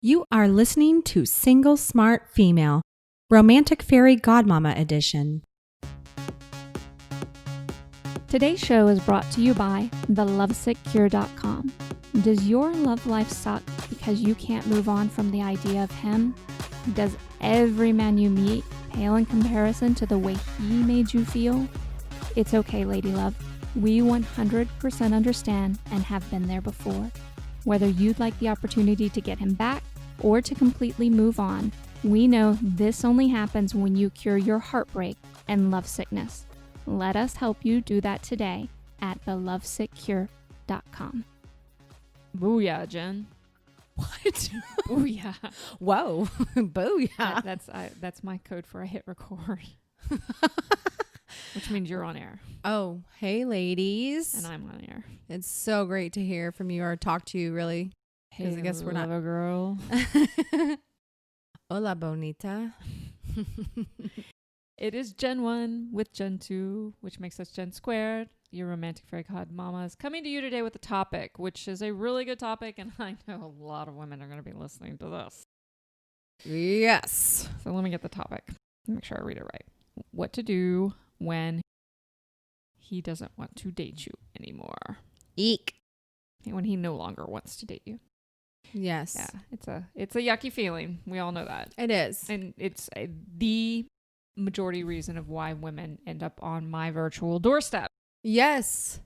You are listening to Single Smart Female, Romantic Fairy Godmama Edition. Today's show is brought to you by thelovesickcure.com. Does your love life suck because you can't move on from the idea of him? Does every man you meet pale in comparison to the way he made you feel? It's okay, lady love. We 100% understand and have been there before. Whether you'd like the opportunity to get him back or to completely move on, we know this only happens when you cure your heartbreak and love sickness. Let us help you do that today at thelovesickcure.com. Booyah, Jen. What? Booyah. Whoa. Booyah. That's my code for I hit record. Which means you're on air. Oh, hey ladies. And I'm on air. It's so great to hear from you or talk to you, really. Because Hey, I guess we're not a girl. Hola, bonita. It is Gen 1 with Gen 2, which makes us Gen squared. Your romantic fairy godmama is coming to you today with a topic, which is a really good topic, and I know a lot of women are going to be listening to this. Yes. So let me get the topic. Make sure I read it right. What to do when he doesn't want to date you anymore. Eek. When he no longer wants to date you. Yes. Yeah, it's a yucky feeling. We all know that. It is. And it's the majority reason of why women end up on my virtual doorstep. Yes.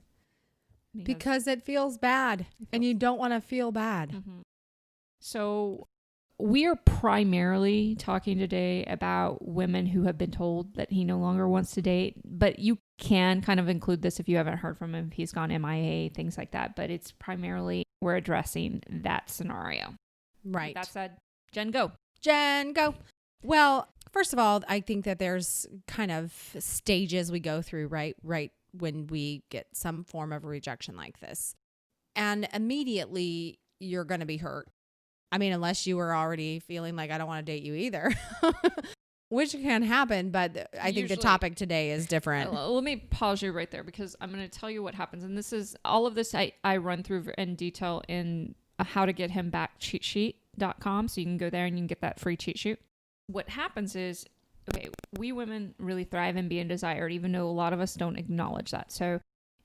Because it feels bad and you don't want to feel bad. Mm-hmm. So we are primarily talking today about women who have been told that he no longer wants to date, but you can kind of include this if you haven't heard from him, if he's gone MIA, things like that. But it's primarily we're addressing that scenario. Right. With that said, Jen, go. Jen, go. Well, first of all, I think that there's kind of stages we go through, right when we get some form of rejection like this. And immediately you're going to be hurt. I mean, unless you were already feeling like I don't want to date you either, which can happen. But I think the topic today is different. Let me pause you right there because I'm going to tell you what happens. And this is all of this I run through in detail in how to get him back cheatsheet.com. So you can go there and you can get that free cheat sheet. What happens is, okay, we women really thrive in being desired, even though a lot of us don't acknowledge that. So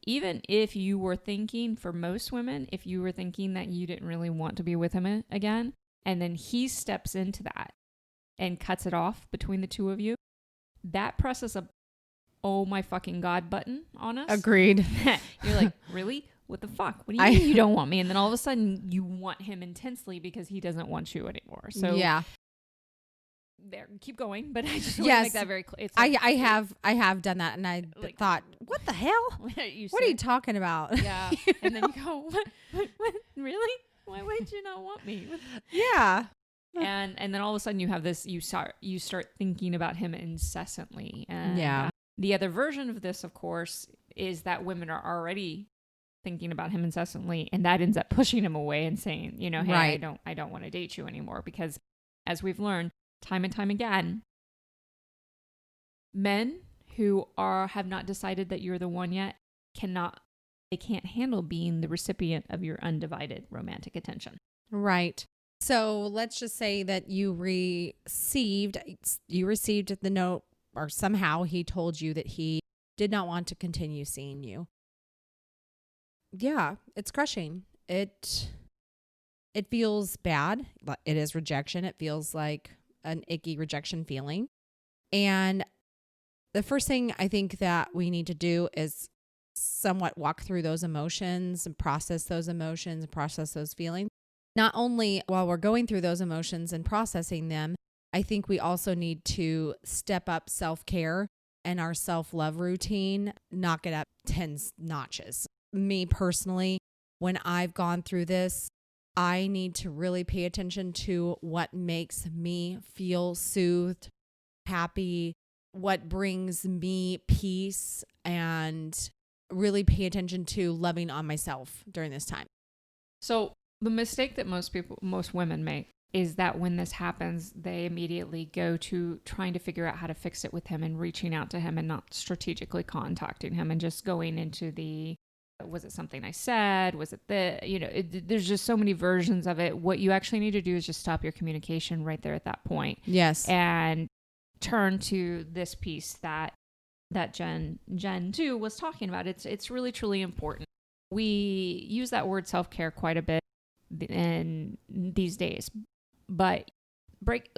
even if you were thinking, for most women, if you were thinking that you didn't really want to be with him again, and then he steps into that and cuts it off between the two of you, that presses a oh my fucking God button on us. Agreed. You're like, really? What the fuck? What do you mean you don't want me? And then all of a sudden you want him intensely because he doesn't want you anymore. So yeah. There, keep going, but I just want to make that very clear. Like, I have done that, and I thought, what the hell? What are you talking about? Yeah, and then you go, what? Really? Why would you not want me? Yeah, and then all of a sudden you have this. You start thinking about him incessantly, and yeah. The other version of this, of course, is that women are already thinking about him incessantly, and that ends up pushing him away and saying, hey, right. I don't want to date you anymore, because as we've learned time and time again, men who have not decided that you're the one yet they can't handle being the recipient of your undivided romantic attention. Right. So let's just say that you received the note, or somehow he told you that he did not want to continue seeing you. Yeah, it's crushing. It feels bad. It is rejection. It feels like an icky rejection feeling. And the first thing I think that we need to do is somewhat walk through those emotions and process those emotions and process those feelings. Not only while we're going through those emotions and processing them, I think we also need to step up self-care and our self-love routine, knock it up 10 notches. Me personally, when I've gone through this, I need to really pay attention to what makes me feel soothed, happy, what brings me peace, and really pay attention to loving on myself during this time. So the mistake that most women make is that when this happens, they immediately go to trying to figure out how to fix it with him and reaching out to him and not strategically contacting him and just going into the Was it something I said? Was it there's just so many versions of it. What you actually need to do is just stop your communication right there at that point. Yes. And turn to this piece that Jen too was talking about. It's really, truly important. We use that word self-care quite a bit in these days, but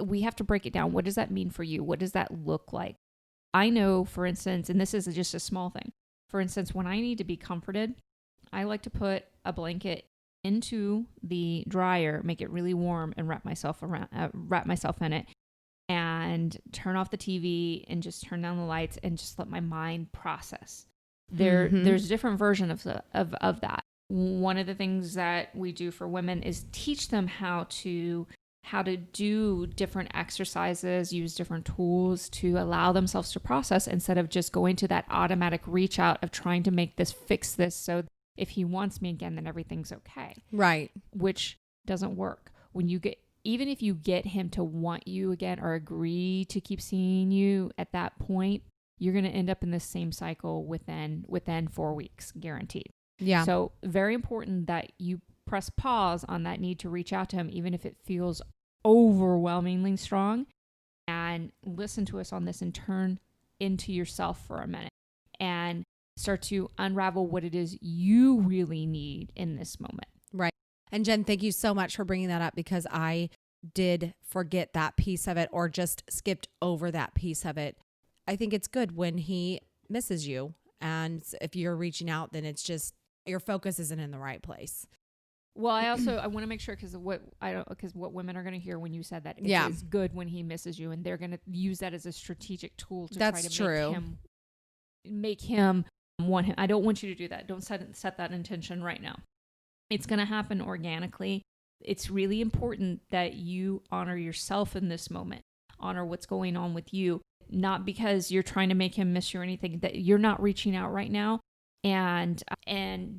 we have to break it down. What does that mean for you? What does that look like? I know, for instance, and this is just a small thing. For instance, when I need to be comforted, I like to put a blanket into the dryer, make it really warm, and wrap myself in it, and turn off the TV and just turn down the lights and just let my mind process. There's a different version of that. One of the things that we do for women is teach them how to do different exercises, use different tools to allow themselves to process instead of just going to that automatic reach out of trying to fix this. So if he wants me again, then everything's okay. Right. Which doesn't work. Even if you get him to want you again or agree to keep seeing you at that point, you're going to end up in the same cycle within 4 weeks, guaranteed. Yeah. So very important that you press pause on that need to reach out to him, even if it feels overwhelmingly strong, and listen to us on this and turn into yourself for a minute and start to unravel what it is you really need in this moment. Right. And Jen, thank you so much for bringing that up, because I did forget that piece of it or just skipped over that piece of it. I think it's good when he misses you. And if you're reaching out, then it's just your focus isn't in the right place. Well, I want to make sure, because what women are going to hear when you said that, it's good when he misses you, and they're going to use that as a strategic tool to try to make him want him. I don't want you to do that. Don't set that intention right now. It's going to happen organically. It's really important that you honor yourself in this moment, honor what's going on with you, not because you're trying to make him miss you or anything, that you're not reaching out right now and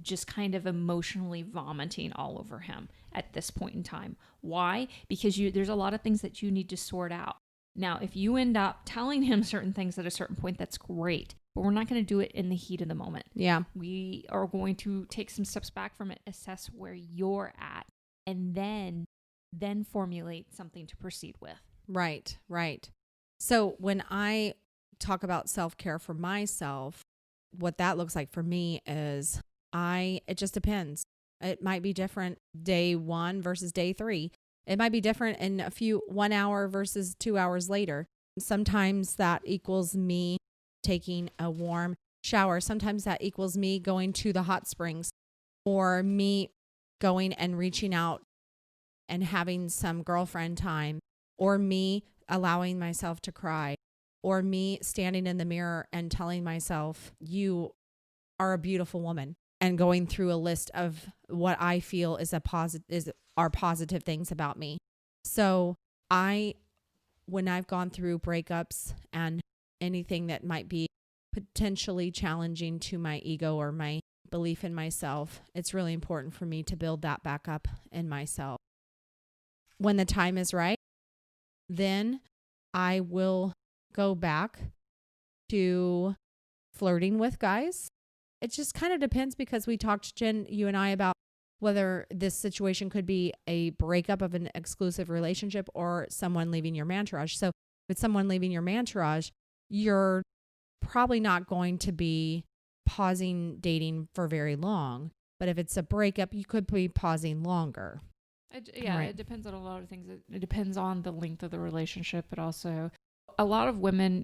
just kind of emotionally vomiting all over him at this point in time. Why? Because there's a lot of things that you need to sort out. Now, if you end up telling him certain things at a certain point, that's great, but we're not going to do it in the heat of the moment. Yeah. We are going to take some steps back from it, assess where you're at, and then formulate something to proceed with. Right. So when I talk about self-care for myself, what that looks like for me is it just depends. It might be different day 1 versus day 3. It might be different in 1 hour versus 2 hours later. Sometimes that equals me taking a warm shower. Sometimes that equals me going to the hot springs, or me going and reaching out and having some girlfriend time, or me allowing myself to cry, or me standing in the mirror and telling myself, you are a beautiful woman, and going through a list of what I feel are positive things about me. So when I've gone through breakups and anything that might be potentially challenging to my ego or my belief in myself, it's really important for me to build that back up in myself. When the time is right, then I will go back to flirting with guys. It just kind of depends, because we talked, Jen, you and I, about whether this situation could be a breakup of an exclusive relationship or someone leaving your entourage. So if it's someone leaving your entourage, you're probably not going to be pausing dating for very long. But if it's a breakup, you could be pausing longer. It depends on a lot of things. It depends on the length of the relationship, but also a lot of women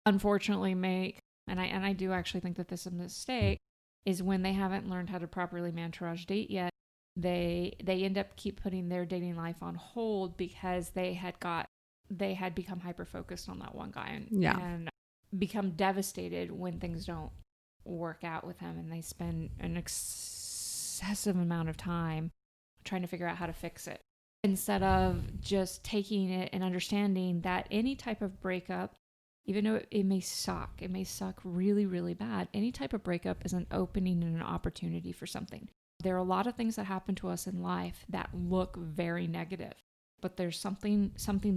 unfortunately make, and I do actually think that this is a mistake, is when they haven't learned how to properly entourage date yet, they end up keep putting their dating life on hold because they had become hyper focused on that one guy and become devastated when things don't work out with him, and they spend an excessive amount of time trying to figure out how to fix it, instead of just taking it and understanding that any type of breakup, even though it may suck really, really bad, any type of breakup is an opening and an opportunity for something. There are a lot of things that happen to us in life that look very negative, but there's something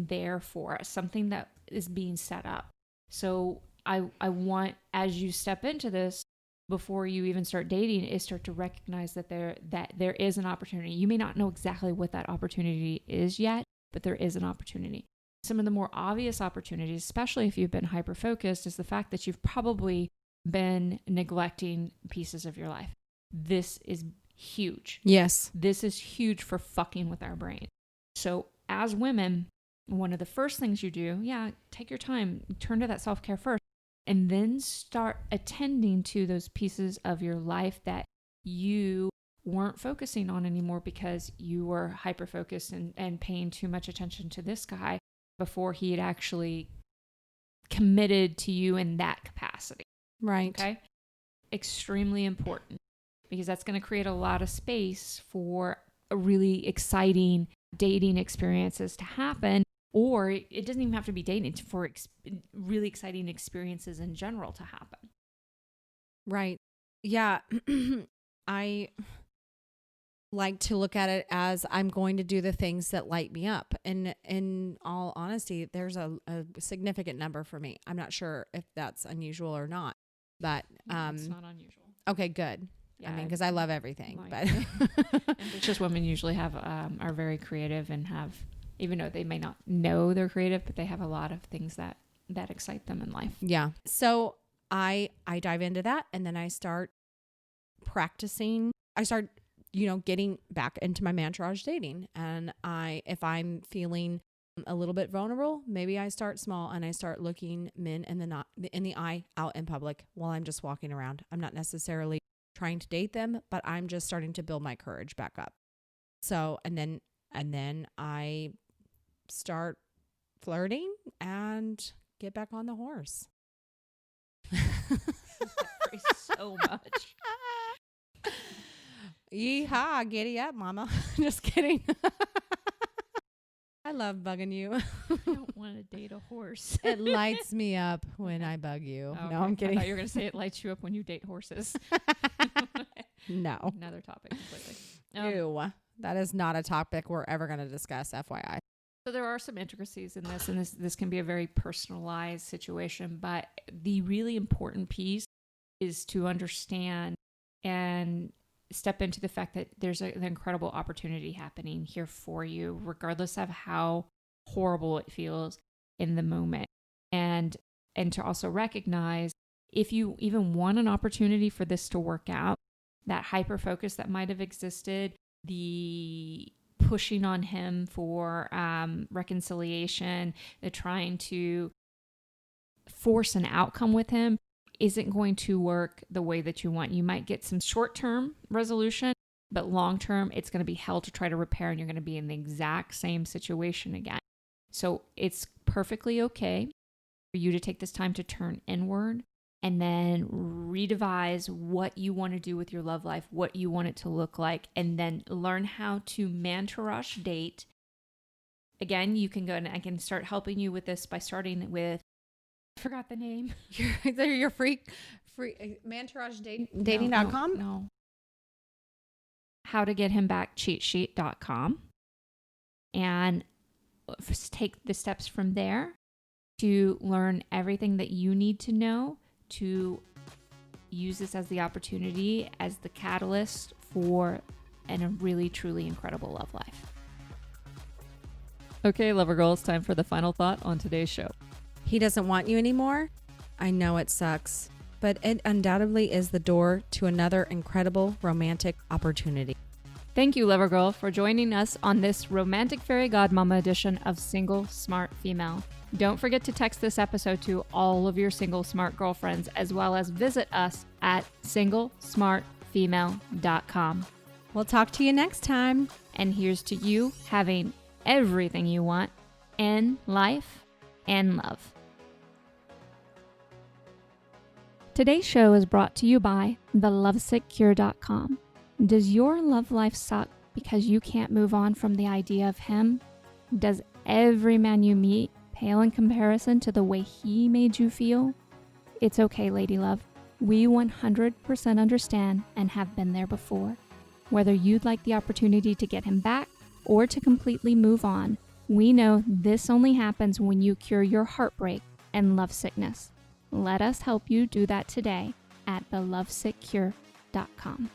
there for us, something that is being set up. So I want, as you step into this, before you even start dating is start to recognize that there is an opportunity. You may not know exactly what that opportunity is yet, but there is an opportunity. Some of the more obvious opportunities, especially if you've been hyper-focused, is the fact that you've probably been neglecting pieces of your life. This is huge. Yes. This is huge for fucking with our brain. So as women, one of the first things you do, take your time, turn to that self-care first, and then start attending to those pieces of your life that you weren't focusing on anymore because you were hyper-focused and paying too much attention to this guy before he had actually committed to you in that capacity. Right. Okay? Extremely important, because that's going to create a lot of space for a really exciting dating experiences to happen. Or it doesn't even have to be dating, for really exciting experiences in general to happen. Right. Yeah. I like to look at it as I'm going to do the things that light me up. And in all honesty, there's a significant number for me. I'm not sure if that's unusual or not, but it's not unusual. Okay, good. Yeah, I mean, because I love everything. But ambitious women usually are very creative and have, even though they may not know they're creative, but they have a lot of things that excite them in life. Yeah. So I dive into that, and then I start practicing. I start, getting back into my mantrage dating. And if I'm feeling a little bit vulnerable, maybe I start small and I start looking men in the eye out in public while I'm just walking around. I'm not necessarily trying to date them, but I'm just starting to build my courage back up. So, and then I start flirting and get back on the horse. So much. Yeehaw, giddy up, mama. Just kidding. I love bugging you. I don't want to date a horse. It lights me up when I bug you. Okay. No, I'm kidding. I thought you were going to say it lights you up when you date horses. No. Another topic completely. Ew. That is not a topic we're ever going to discuss, FYI. So there are some intricacies in this, and this can be a very personalized situation, but the really important piece is to understand and step into the fact that there's an incredible opportunity happening here for you, regardless of how horrible it feels in the moment. And to also recognize, if you even want an opportunity for this to work out, that hyper focus that might have existed, the pushing on him for reconciliation, the trying to force an outcome with him, isn't going to work the way that you want. You might get some short-term resolution, but long-term, it's going to be hell to try to repair, and you're going to be in the exact same situation again. So it's perfectly okay for you to take this time to turn inward and then redevise what you want to do with your love life, what you want it to look like, and then learn how to mantra-rush date. Again, you can go and I can start helping you with this by starting with, I forgot the name. Your free mantrage dating.com? No. How to get him back cheatsheet.com, and take the steps from there to learn everything that you need to know to use this as the opportunity, as the catalyst for a really, truly incredible love life. Okay, Lover Girl, it's time for the final thought on today's show. He doesn't want you anymore? I know it sucks, but it undoubtedly is the door to another incredible romantic opportunity. Thank you, Lover Girl, for joining us on this romantic fairy godmama edition of Single Smart Female. Don't forget to text this episode to all of your single smart girlfriends, as well as visit us at singlesmartfemale.com. We'll talk to you next time. And here's to you having everything you want in life and love. Today's show is brought to you by thelovesickcure.com. Does your love life suck because you can't move on from the idea of him? Does every man you meet pale in comparison to the way he made you feel? It's okay, lady love. We 100% understand and have been there before. Whether you'd like the opportunity to get him back or to completely move on, we know this only happens when you cure your heartbreak and love sickness. Let us help you do that today at thelovesickcure.com.